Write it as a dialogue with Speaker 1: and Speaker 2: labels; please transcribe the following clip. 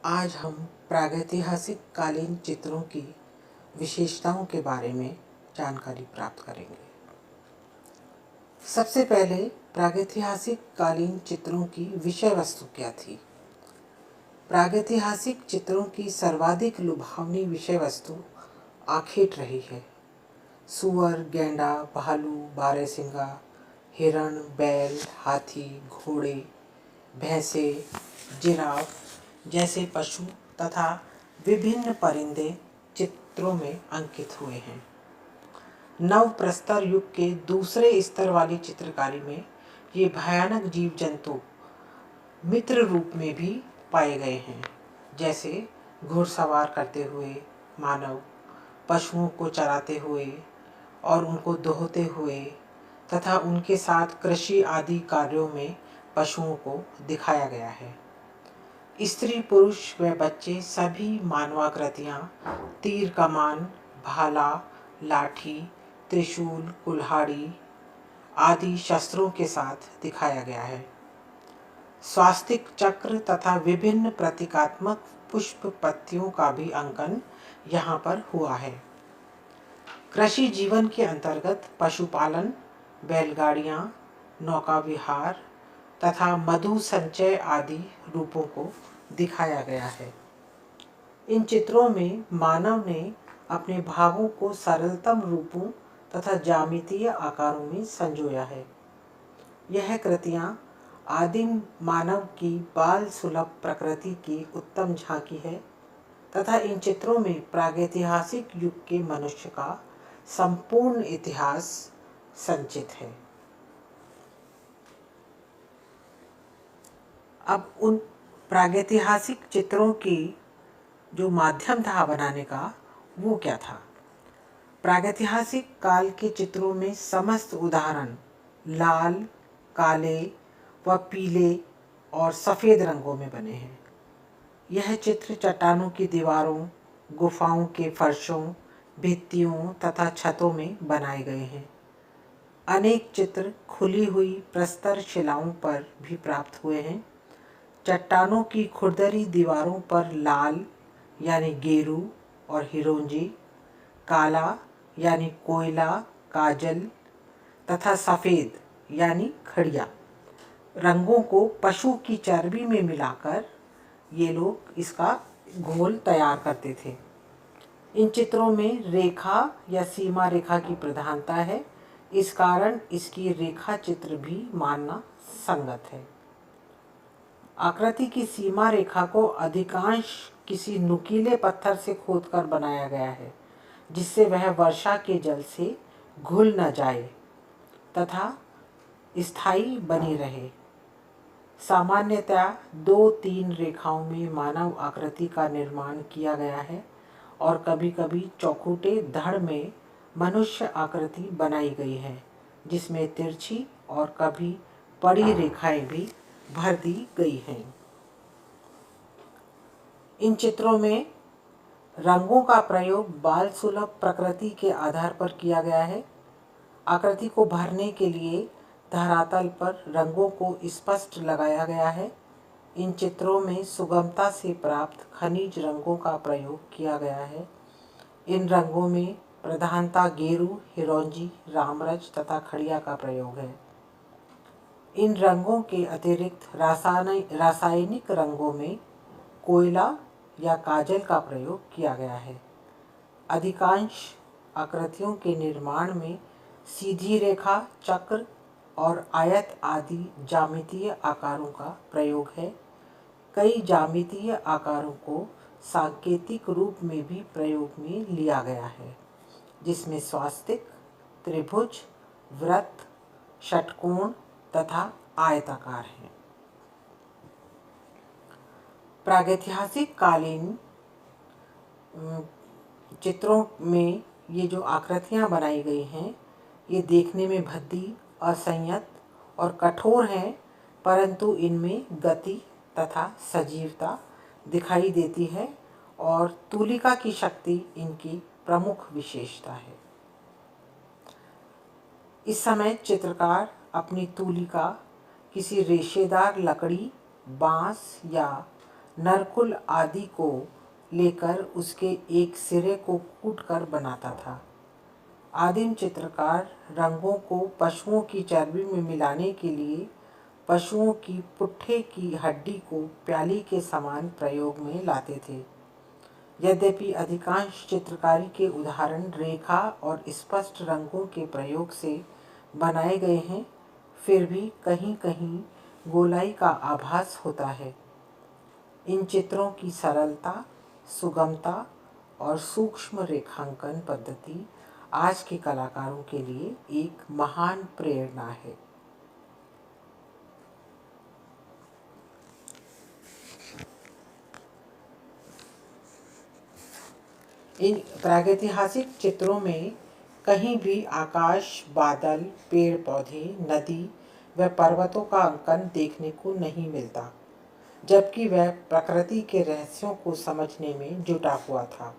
Speaker 1: आज हम प्रागैतिहासिक कालीन चित्रों की विशेषताओं के बारे में जानकारी प्राप्त करेंगे। सबसे पहले प्रागैतिहासिक कालीन चित्रों की विषय वस्तु क्या थी? प्रागैतिहासिक चित्रों की सर्वाधिक लुभावनी विषय वस्तु आखेट रही है। सूअर, गेंडा, भालू, बारहसिंगा, हिरण, बैल, हाथी, घोड़े, भैंसे, जिराफ जैसे पशु तथा विभिन्न परिंदे चित्रों में अंकित हुए हैं। नव प्रस्तर युग के दूसरे स्तर वाली चित्रकारी में ये भयानक जीव जंतु मित्र रूप में भी पाए गए हैं, जैसे घुड़सवार करते हुए मानव, पशुओं को चराते हुए और उनको दोहते हुए तथा उनके साथ कृषि आदि कार्यों में पशुओं को दिखाया गया है। स्त्री, पुरुष व बच्चे सभी मानवाकृतियाँ तीर, कमान, भाला, लाठी, त्रिशूल, कुल्हाड़ी आदि शस्त्रों के साथ दिखाया गया है। स्वास्तिक चक्र तथा विभिन्न प्रतीकात्मक पुष्प पत्तियों का भी अंकन यहाँ पर हुआ है। कृषि जीवन के अंतर्गत पशुपालन, बैलगाड़ियाँ, नौका विहार तथा मधु संचय आदि रूपों को दिखाया गया है। इन चित्रों में मानव ने अपने भावों को सरलतम रूपों तथा ज्यामितीय आकारों में संजोया है। यह कृतियाँ आदिम मानव की बाल सुलभ प्रकृति की उत्तम झांकी है तथा इन चित्रों में प्रागैतिहासिक युग के मनुष्य का संपूर्ण इतिहास संचित है। अब उन प्रागैतिहासिक चित्रों की जो माध्यम था बनाने का, वो क्या था? प्रागैतिहासिक काल के चित्रों में समस्त उदाहरण लाल, काले व पीले और सफ़ेद रंगों में बने हैं। यह चित्र चट्टानों की दीवारों, गुफाओं के फर्शों, भित्तियों तथा छतों में बनाए गए हैं। अनेक चित्र खुली हुई प्रस्तर शिलाओं पर भी प्राप्त हुए हैं। चट्टानों की खुरदरी दीवारों पर लाल यानी गेरू और हिरोंजी, काला यानी कोयला, काजल तथा सफ़ेद यानी खड़िया रंगों को पशु की चर्बी में मिलाकर ये लोग इसका घोल तैयार करते थे। इन चित्रों में रेखा या सीमा रेखा की प्रधानता है, इस कारण इसकी रेखा चित्र भी मानना संगत है। आकृति की सीमा रेखा को अधिकांश किसी नुकीले पत्थर से खोदकर बनाया गया है, जिससे वह वर्षा के जल से घुल न जाए तथा स्थायी बनी रहे। सामान्यतया 2-3 रेखाओं में मानव आकृति का निर्माण किया गया है और कभी कभी चौखुटे धड़ में मनुष्य आकृति बनाई गई है, जिसमें तिरछी और कभी बड़ी रेखाएं भी भर दी गई हैं। इन चित्रों में रंगों का प्रयोग बाल सुलभ प्रकृति के आधार पर किया गया है। आकृति को भरने के लिए धरातल पर रंगों को स्पष्ट लगाया गया है। इन चित्रों में सुगमता से प्राप्त खनिज रंगों का प्रयोग किया गया है। इन रंगों में प्रधानता गेरू, हिरोंजी, रामरज तथा खड़िया का प्रयोग है। इन रंगों के अतिरिक्त रासायनिक रंगों में कोयला या काजल का प्रयोग किया गया है। अधिकांश आकृतियों के निर्माण में सीधी रेखा, चक्र और आयत आदि ज्यामितीय आकारों का प्रयोग है। कई ज्यामितीय आकारों को सांकेतिक रूप में भी प्रयोग में लिया गया है, जिसमें स्वास्तिक, त्रिभुज, वृत्त, षटकोण तथा आयताकार हैं। प्रागैतिहासिक कालीन चित्रों में ये जो आकृतियाँ बनाई गई हैं, ये देखने में भद्दी, असंयत और कठोर हैं, परंतु इनमें गति तथा सजीवता दिखाई देती है और तूलिका की शक्ति इनकी प्रमुख विशेषता है। इस समय चित्रकार अपनी तूलिका किसी रेशेदार लकड़ी, बांस या नरकुल आदि को लेकर उसके एक सिरे को कूटकर बनाता था। आदिम चित्रकार रंगों को पशुओं की चर्बी में मिलाने के लिए पशुओं की पुट्ठे की हड्डी को प्याली के समान प्रयोग में लाते थे। यद्यपि अधिकांश चित्रकारी के उदाहरण रेखा और स्पष्ट रंगों के प्रयोग से बनाए गए हैं, फिर भी कहीं कहीं गोलाई का आभास होता है। इन चित्रों की सरलता, सुगमता और सूक्ष्म रेखांकन पद्धति आज के कलाकारों के लिए एक महान प्रेरणा है। इन प्रागैतिहासिक चित्रों में कहीं भी आकाश, बादल, पेड़ पौधे, नदी व पर्वतों का अंकन देखने को नहीं मिलता, जबकि वह प्रकृति के रहस्यों को समझने में जुटा हुआ था।